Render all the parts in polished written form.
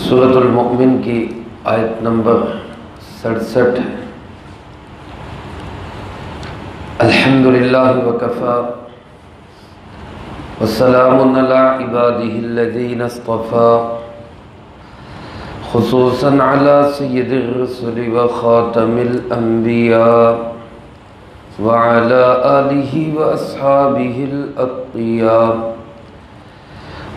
سورۃ المؤمن کی آیت نمبر 67 الحمدللہ وکفی وسلام علی عبادہ الذین اصطفی خصوصا علی سید الرسل وخاتم الانبیاء وعلی آلہ واصحابہ الاتقیاء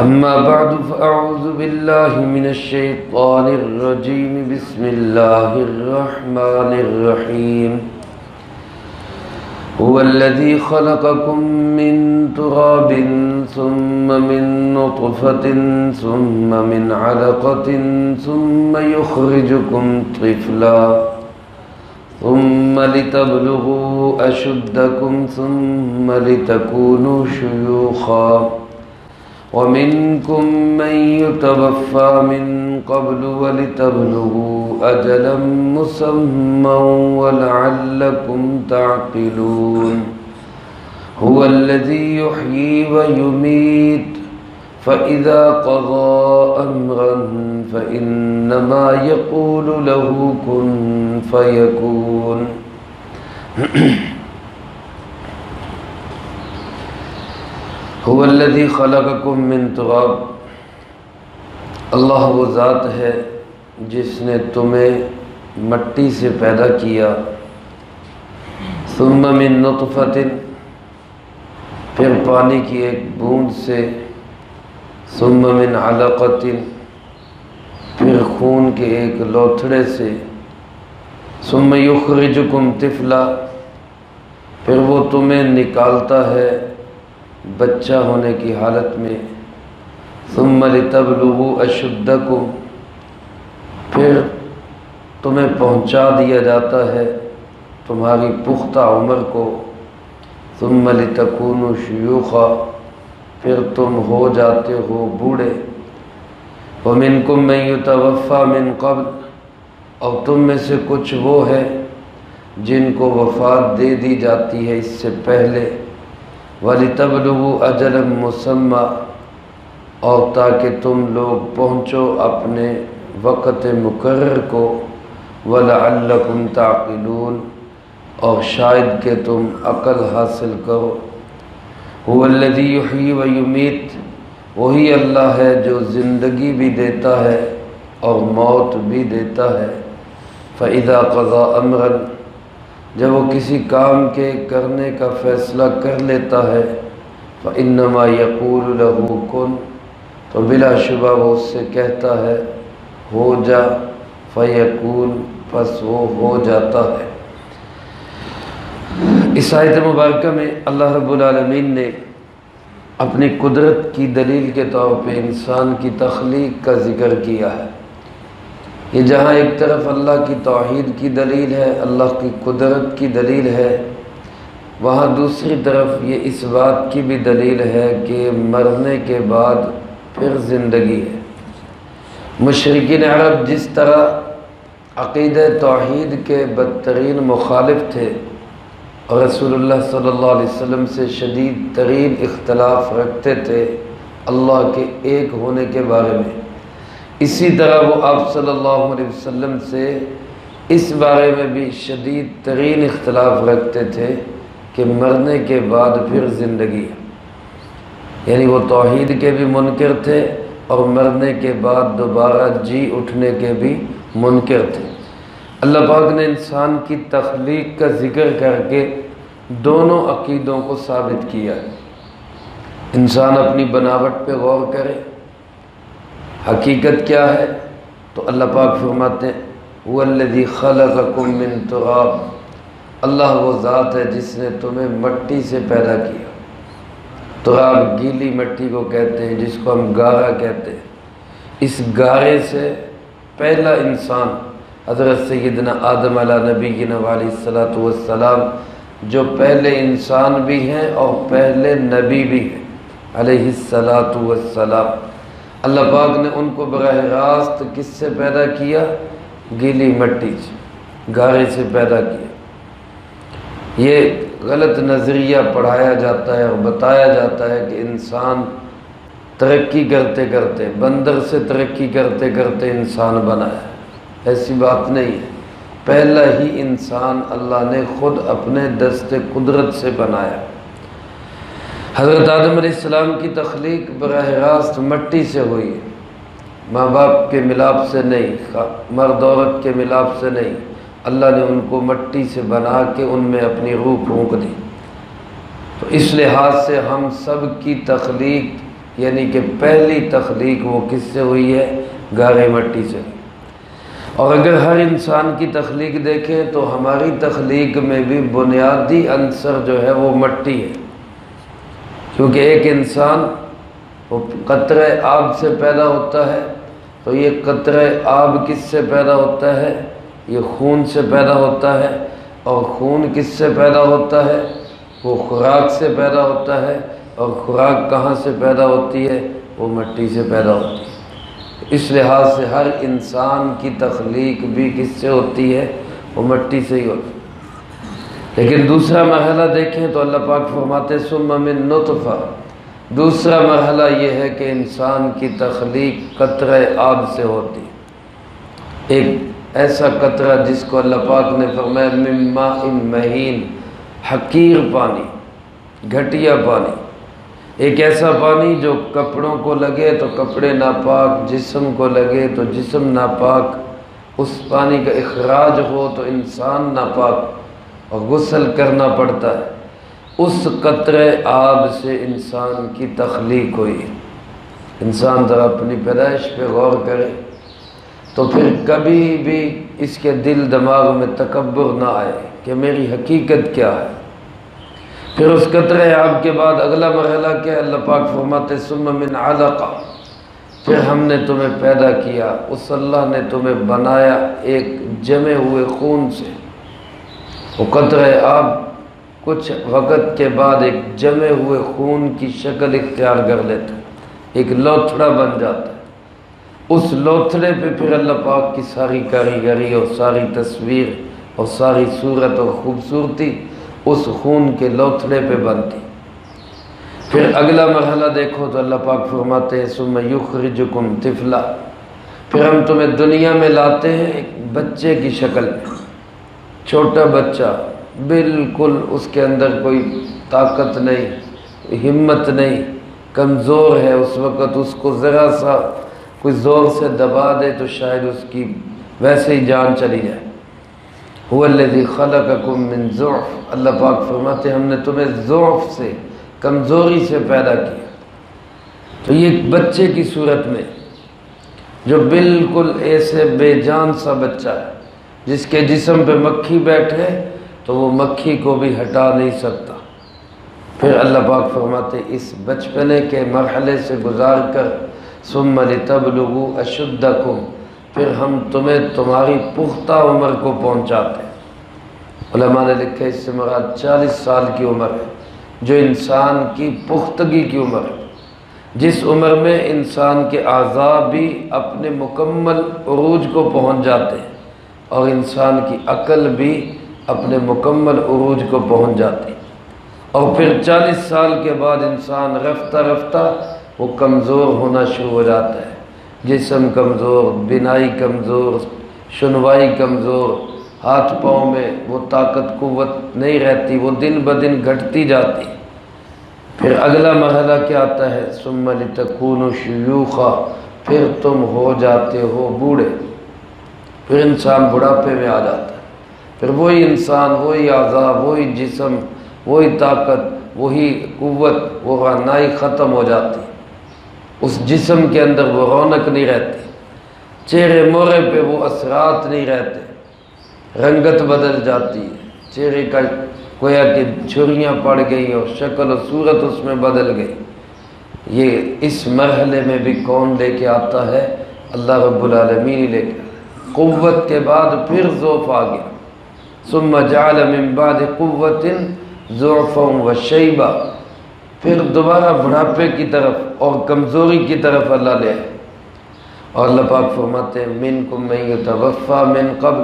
اما بعد فاعوذ باللہ من الشیطان الرجیم بسم اللہ الرحمن الرحیم هو الذي خلقكم من تراب ثم من نطفة ثم من علقة ثم يخرجكم طفلا ثم لتبلغوا أشدكم ثم لتكونوا شيوخا ومنكم من يتوفى من قبل ولتبلغوا أجلا مسمى ولعلكم تعقلون هو الذي يحيي ويميت فإذا قضى أمرا فإنما يقول له كن فيكون هو الذي خلقكم من تراب، اللہ وہ ذات ہے جس نے تمہیں مٹی سے پیدا کیا، ثم من نطفۃ، پھر پانی کی ایک بوند سے، ثم من علقۃ، پھر خون کے ایک لوتھڑے سے، ثم یخرجکم طفلا، پھر وہ تمہیں نکالتا ہے بچہ ہونے کی حالت میں، ثم لتبلغوا اشدکم، پھر تمہیں پہنچا دیا جاتا ہے تمہاری پختہ عمر کو، ثم لتکونوا شیوخا، پھر تم ہو جاتے ہو بوڑھے، ومنکم من یتوفی من قبل، اور تم میں سے کچھ وہ ہے جن کو وفات دے دی جاتی ہے اس سے پہلے، وَلِتَبْلُغُوا أَجَلًا مُّسَمًّى، اور تاکہ تم لوگ پہنچو اپنے وقت مقرر کو، وَلَعَلَّكُمْ تَعْقِلُونَ، اور شاید کہ تم عقل حاصل کرو۔ هُوَ الَّذِي يُحْيِي وَيُمِيتُ، وہی اللہ ہے جو زندگی بھی دیتا ہے اور موت بھی دیتا ہے۔ فَإِذَا قَضَى أَمْرًا، جب وہ کسی کام کے کرنے کا فیصلہ کر لیتا ہے، فَإِنَّمَا يَقُولُ لَهُ كُن، تو بلا شبہ وہ اس سے کہتا ہے ہو جا، فَيَكُونُ، پس وہ ہو جاتا ہے۔ اس آیت مبارکہ میں اللہ رب العالمین نے اپنی قدرت کی دلیل کے طور پہ انسان کی تخلیق کا ذکر کیا ہے۔ یہ جہاں ایک طرف اللہ کی توحید کی دلیل ہے، اللہ کی قدرت کی دلیل ہے، وہاں دوسری طرف یہ اس بات کی بھی دلیل ہے کہ مرنے کے بعد پھر زندگی ہے۔ مشرکین عرب جس طرح عقیدہ توحید کے بدترین مخالف تھے اور رسول اللہ صلی اللہ علیہ وسلم سے شدید ترین اختلاف رکھتے تھے اللہ کے ایک ہونے کے بارے میں، اسی طرح وہ آپ صلی اللہ علیہ وسلم سے اس بارے میں بھی شدید ترین اختلاف رکھتے تھے کہ مرنے کے بعد پھر زندگی ہے، یعنی وہ توحید کے بھی منکر تھے اور مرنے کے بعد دوبارہ جی اٹھنے کے بھی منکر تھے۔ اللہ پاک نے انسان کی تخلیق کا ذکر کر کے دونوں عقیدوں کو ثابت کیا ہے۔ انسان اپنی بناوٹ پہ غور کرے، حقیقت کیا ہے، تو اللہ پاک فرماتے ہیں هُوَ الَّذِي خَلَقَكُم مِّن تُرَابٍ، اللہ وہ ذات ہے جس نے تمہیں مٹی سے پیدا کیا۔ تراب گیلی مٹی کو کہتے ہیں جس کو ہم گارا کہتے ہیں۔ اس گارے سے پہلا انسان حضرت سیدنا آدم علیہ نبینا علیہ الصلوۃ والسلام، جو پہلے انسان بھی ہیں اور پہلے نبی بھی ہیں علیہ الصلوۃ والسلام۔ اللہ پاک نے ان کو براہ راست کس سے پیدا کیا؟ گیلی مٹی سے، گارے سے پیدا کیا۔ یہ غلط نظریہ پڑھایا جاتا ہے اور بتایا جاتا ہے کہ انسان ترقی کرتے کرتے، بندر سے ترقی کرتے کرتے انسان بنا ہے، ایسی بات نہیں ہے۔ پہلا ہی انسان اللہ نے خود اپنے دست قدرت سے بنایا۔ حضرت آدم علیہ السلام کی تخلیق براہ راست مٹی سے ہوئی ہے، ماں باپ کے ملاپ سے نہیں، مرد عورت کے ملاپ سے نہیں، اللہ نے ان کو مٹی سے بنا کے ان میں اپنی روح پھونک دی۔ تو اس لحاظ سے ہم سب کی تخلیق یعنی کہ پہلی تخلیق وہ کس سے ہوئی ہے؟ گارے مٹی سے۔ اور اگر ہر انسان کی تخلیق دیکھیں تو ہماری تخلیق میں بھی بنیادی عنصر جو ہے وہ مٹی ہے، کیونکہ ایک انسان وہ قطرہ آب سے پیدا ہوتا ہے، تو یہ قطرہ آب کس سے پیدا ہوتا ہے؟ یہ خون سے پیدا ہوتا ہے، اور خون کس سے پیدا ہوتا ہے؟ وہ خوراک سے پیدا ہوتا ہے، اور خوراک کہاں سے پیدا ہوتی ہے؟ وہ مٹی سے پیدا ہوتی ہے۔ اس لحاظ سے ہر انسان کی تخلیق بھی کس سے ہوتی ہے؟ وہ مٹی سے ہی ہوتی ہے۔ لیکن دوسرا مرحلہ دیکھیں تو اللہ پاک فرماتے ثم من نطفہ، دوسرا مرحلہ یہ ہے کہ انسان کی تخلیق قطرہ آب سے ہوتی ہے، ایک ایسا قطرہ جس کو اللہ پاک نے فرمایا من ماء مہین، حقیر پانی، گھٹیا پانی، ایک ایسا پانی جو کپڑوں کو لگے تو کپڑے ناپاک، جسم کو لگے تو جسم ناپاک، اس پانی کا اخراج ہو تو انسان ناپاک اور غسل کرنا پڑتا ہے۔ اس قطرہ آب سے انسان کی تخلیق ہوئی۔ انسان ذرا اپنی پیدائش پہ غور کرے تو پھر کبھی بھی اس کے دل دماغ میں تکبر نہ آئے کہ میری حقیقت کیا ہے۔ پھر اس قطرہ آب کے بعد اگلا مرحلہ کیا؟ اللہ پاک فرماتے ثم من علقہ، پھر ہم نے تمہیں پیدا کیا، اس اللہ نے تمہیں بنایا ایک جمے ہوئے خون سے۔ وہ قطرہ آب کچھ وقت کے بعد ایک جمے ہوئے خون کی شکل اختیار کر لیتا ہے، ایک لوتھڑا بن جاتا ہے۔ اس لوتھڑے پہ پھر اللہ پاک کی ساری کاریگری اور ساری تصویر اور ساری صورت اور خوبصورتی اس خون کے لوتھڑے پہ بنتی۔ پھر اگلا مرحلہ دیکھو تو اللہ پاک فرماتے ہیں ثم یخرجکم طفلا، پھر ہم تمہیں دنیا میں لاتے ہیں ایک بچے کی شکل میں، چھوٹا بچہ، بالکل اس کے اندر کوئی طاقت نہیں، ہمت نہیں، کمزور ہے، اس وقت اس کو ذرا سا کوئی زور سے دبا دے تو شاید اس کی ویسے ہی جان چلی جائے۔ هو الذی خلقکم من ضعف، اللہ پاک فرماتے ہیں ہم نے تمہیں ضعف سے، کمزوری سے پیدا کیا۔ تو یہ ایک بچے کی صورت میں جو بالکل ایسے بے جان سا بچہ ہے جس کے جسم پہ مکھی بیٹھے تو وہ مکھی کو بھی ہٹا نہیں سکتا۔ پھر اللہ پاک فرماتے اس بچپنے کے مرحلے سے گزار کر ثم لتبلغوا اشدکم، پھر ہم تمہیں تمہاری پختہ عمر کو پہنچاتے ہیں۔ علماء نے لکھا اس سے مراد 40 سال کی عمر ہے، جو انسان کی پختگی کی عمر ہے، جس عمر میں انسان کے اعضاء بھی اپنے مکمل عروج کو پہنچ جاتے ہیں اور انسان کی عقل بھی اپنے مکمل عروج کو پہنچ جاتی ہے۔ اور پھر 40 سال کے بعد انسان رفتہ رفتہ وہ کمزور ہونا شروع ہو جاتا ہے، جسم کمزور، بینائی کمزور، سنوائی کمزور، ہاتھ پاؤں میں وہ طاقت قوت نہیں رہتی، وہ دن بدن گھٹتی جاتی۔ پھر اگلا مرحلہ کیا آتا ہے ثم لتکونوا شیوخا، پھر تم ہو جاتے ہو بوڑھے، پھر انسان بڑھاپے میں آ جاتا ہے، پھر وہی انسان، وہی اعضاء، وہی جسم، وہی طاقت، وہی قوت، وہ رعنائی ختم ہو جاتی، اس جسم کے اندر وہ رونق نہیں رہتی، چہرے مورے پہ وہ اثرات نہیں رہتے، رنگت بدل جاتی ہے، چہرے کا گویا کہ جھریاں پڑ گئی اور شکل و صورت اس میں بدل گئی۔ یہ اس مرحلے میں بھی کون لے کے آتا ہے؟ اللہ رب العالمین ہی لے کے آتا ہے۔ قوت کے بعد پھر ضعف آ گیا، ثم جعل من بعد قوت ضعفا وشیبا، پھر دوبارہ بڑھاپے کی طرف اور کمزوری کی طرف اللہ لے آئے۔ اور اللہ پاک فرماتے ہیں منکم من یتوفی من قبل،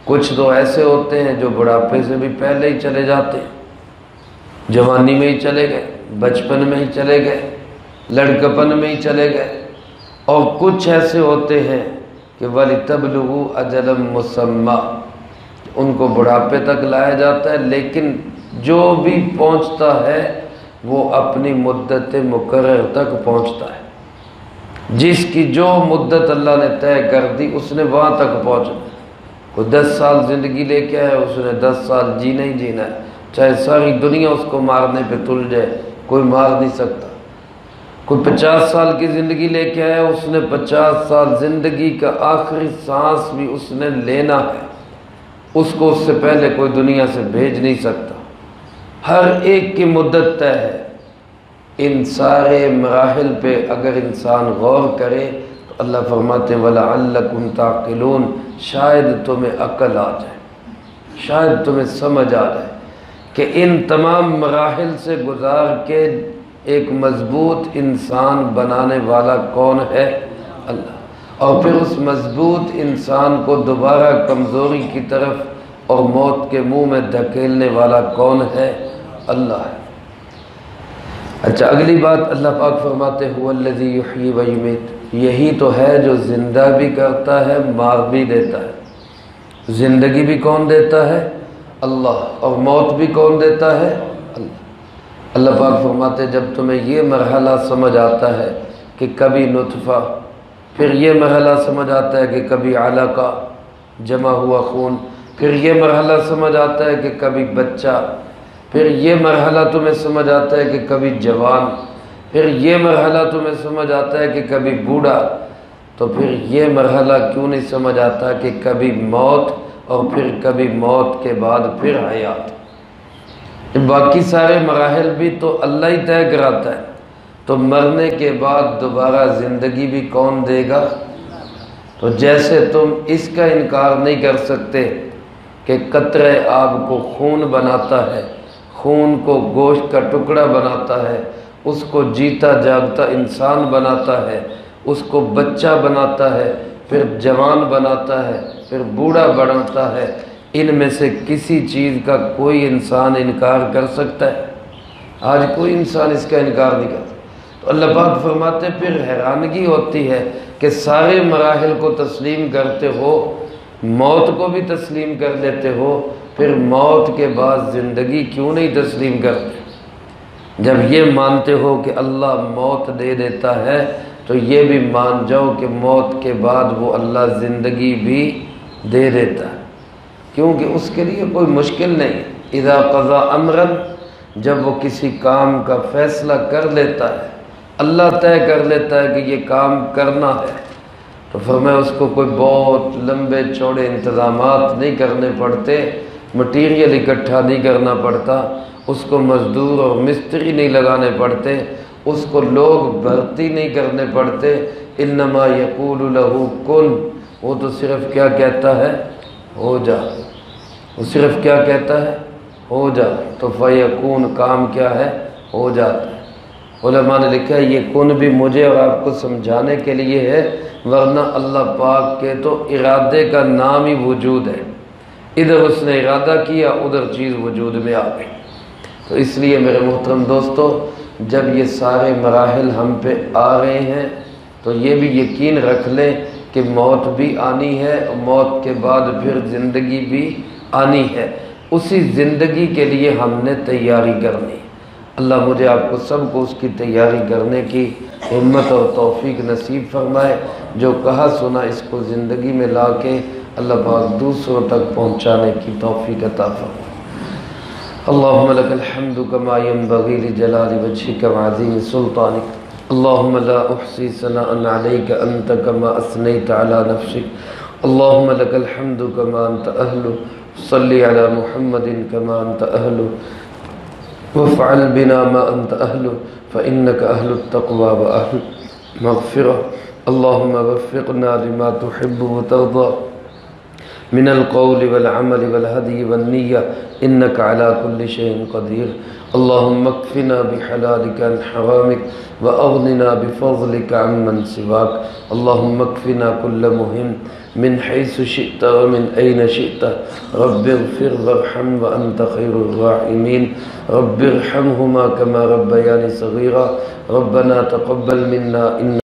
کچھ تو ایسے ہوتے ہیں جو بڑھاپے سے بھی پہلے ہی چلے جاتے ہیں، جوانی میں ہی چلے گئے، بچپن میں ہی چلے گئے، لڑکپن میں ہی چلے گئے، اور کچھ ایسے ہوتے ہیں کہ وَلِتَبْلُغُوا أَجَلًا مُّسَمًّى، ان کو بڑھاپے تک لایا جاتا ہے، لیکن جو بھی پہنچتا ہے وہ اپنی مدت مقرر تک پہنچتا ہے۔ جس کی جو مدت اللہ نے طے کر دی اس نے وہاں تک پہنچنا ہے۔ کوئی 10 سال زندگی لے کے آیا، اس نے 10 سال جینا ہی جینا ہے، چاہے ساری دنیا اس کو مارنے پہ تل جائے، کوئی مار نہیں سکتا۔ کوئی 50 سال کی زندگی لے کے آیا، اس نے 50 سال زندگی کا آخری سانس بھی اس نے لینا ہے، اس کو اس سے پہلے کوئی دنیا سے بھیج نہیں سکتا۔ ہر ایک کی مدت طے ہے۔ ان سارے مراحل پہ اگر انسان غور کرے تو اللہ فرماتے ہیں وَلَعَلَّكُمْ تَعْقِلُونَ، شاید تمہیں عقل آ جائے، شاید تمہیں سمجھ آ جائے کہ ان تمام مراحل سے گزار کے ایک مضبوط انسان بنانے والا کون ہے؟ اللہ۔ اور پھر اس مضبوط انسان کو دوبارہ کمزوری کی طرف اور موت کے منہ میں دھکیلنے والا کون ہے؟ اللہ ہے۔ اچھا، اگلی بات اللہ پاک فرماتے هو الذی یحیی و یمیت، یہی تو ہے جو زندہ بھی کرتا ہے، مار بھی دیتا ہے۔ زندگی بھی کون دیتا ہے؟ اللہ، اور موت بھی کون دیتا ہے؟ اللہ۔ اللہ پاک فرماتے جب تمہیں یہ مرحلہ سمجھ آتا ہے کہ کبھی نطفہ، پھر یہ مرحلہ سمجھ آتا ہے کہ کبھی علقہ جمع ہوا خون، پھر یہ مرحلہ سمجھ آتا ہے کہ کبھی بچہ، پھر یہ مرحلہ تمہیں سمجھ آتا ہے کہ کبھی جوان، پھر یہ مرحلہ تمہیں سمجھ آتا ہے کہ کبھی بوڑھا، تو پھر یہ مرحلہ کیوں نہیں سمجھ آتا کہ کبھی موت، اور پھر کبھی موت کے بعد پھر حیات۔ باقی سارے مراحل بھی تو اللہ ہی طے کراتا ہے، تو مرنے کے بعد دوبارہ زندگی بھی کون دے گا؟ تو جیسے تم اس کا انکار نہیں کر سکتے کہ قطرہ آب کو خون بناتا ہے، خون کو گوشت کا ٹکڑا بناتا ہے، اس کو جیتا جاگتا انسان بناتا ہے، اس کو بچہ بناتا ہے، پھر جوان بناتا ہے، پھر بوڑھا بناتا ہے، ان میں سے کسی چیز کا کوئی انسان انکار کر سکتا ہے؟ آج کوئی انسان اس کا انکار نہیں کرتا۔ تو اللہ پاک فرماتے پھر حیرانگی ہوتی ہے کہ سارے مراحل کو تسلیم کرتے ہو، موت کو بھی تسلیم کر لیتے ہو، پھر موت کے بعد زندگی کیوں نہیں تسلیم کرتے؟ جب یہ مانتے ہو کہ اللہ موت دے دیتا ہے تو یہ بھی مان جاؤ کہ موت کے بعد وہ اللہ زندگی بھی دے دیتا ہے، کیونکہ اس کے لیے کوئی مشکل نہیں۔ اذا قضا امرا، جب وہ کسی کام کا فیصلہ کر لیتا ہے، اللہ طے کر لیتا ہے کہ یہ کام کرنا ہے، تو فرمایا اس کو کوئی بہت لمبے چوڑے انتظامات نہیں کرنے پڑتے، مٹیریل اکٹھا نہیں کرنا پڑتا، اس کو مزدور اور مستری نہیں لگانے پڑتے، اس کو لوگ بھرتی نہیں کرنے پڑتے، انما یقول لہ کن، وہ تو صرف کیا کہتا ہے؟ ہو جا۔ وہ صرف کیا کہتا ہے؟ ہو جا، تو فیکون کام کیا ہے؟ ہو جاتا ہے۔ علماء نے لکھا ہے یہ کن بھی مجھے اور آپ کو سمجھانے کے لیے ہے، ورنہ اللہ پاک کے تو ارادے کا نام ہی وجود ہے، ادھر اس نے ارادہ کیا، ادھر چیز وجود میں آ گئی۔ تو اس لیے میرے محترم دوستو، جب یہ سارے مراحل ہم پہ آ رہے ہیں تو یہ بھی یقین رکھ لیں کہ موت بھی آنی ہے، اور موت کے بعد پھر زندگی بھی آنی ہے۔ اسی زندگی کے لیے ہم نے تیاری کرنی۔ اللہ مجھے آپ کو سب کو اس کی تیاری کرنے کی ہمت اور توفیق نصیب فرمائے۔ جو کہا سنا اس کو زندگی میں لا کے اللہ پاک دوسروں تک پہنچانے کی توفیق عطا فرمائے۔ اللہم لک الحمد کما ینبغی لجلال وجہک وعظیم سلطانک، اللہم لا احصی ثناء علیک انت کما اثنیت علی نفسک، اللہم لک الحمد کما انت اہل، صلی علی محمد کما انت اہل، وافعل بنا ما انت اہل، فإنک اہل التقوی واہل مغفرہ، اللہم وفقنا لما تحب وترضى من القول والعمل والهدي والنية إنك على كل شيء قدير، اللهم اكفنا بحلالك عن حرامك وأغننا بفضلك عمن سواك، اللهم اكفنا كل مهم من حيث شئت ومن أين شئت رب اغفر وارحم وأنت خير الراحمين رب ارحمهما كما ربياني صغيرا ربنا تقبل منا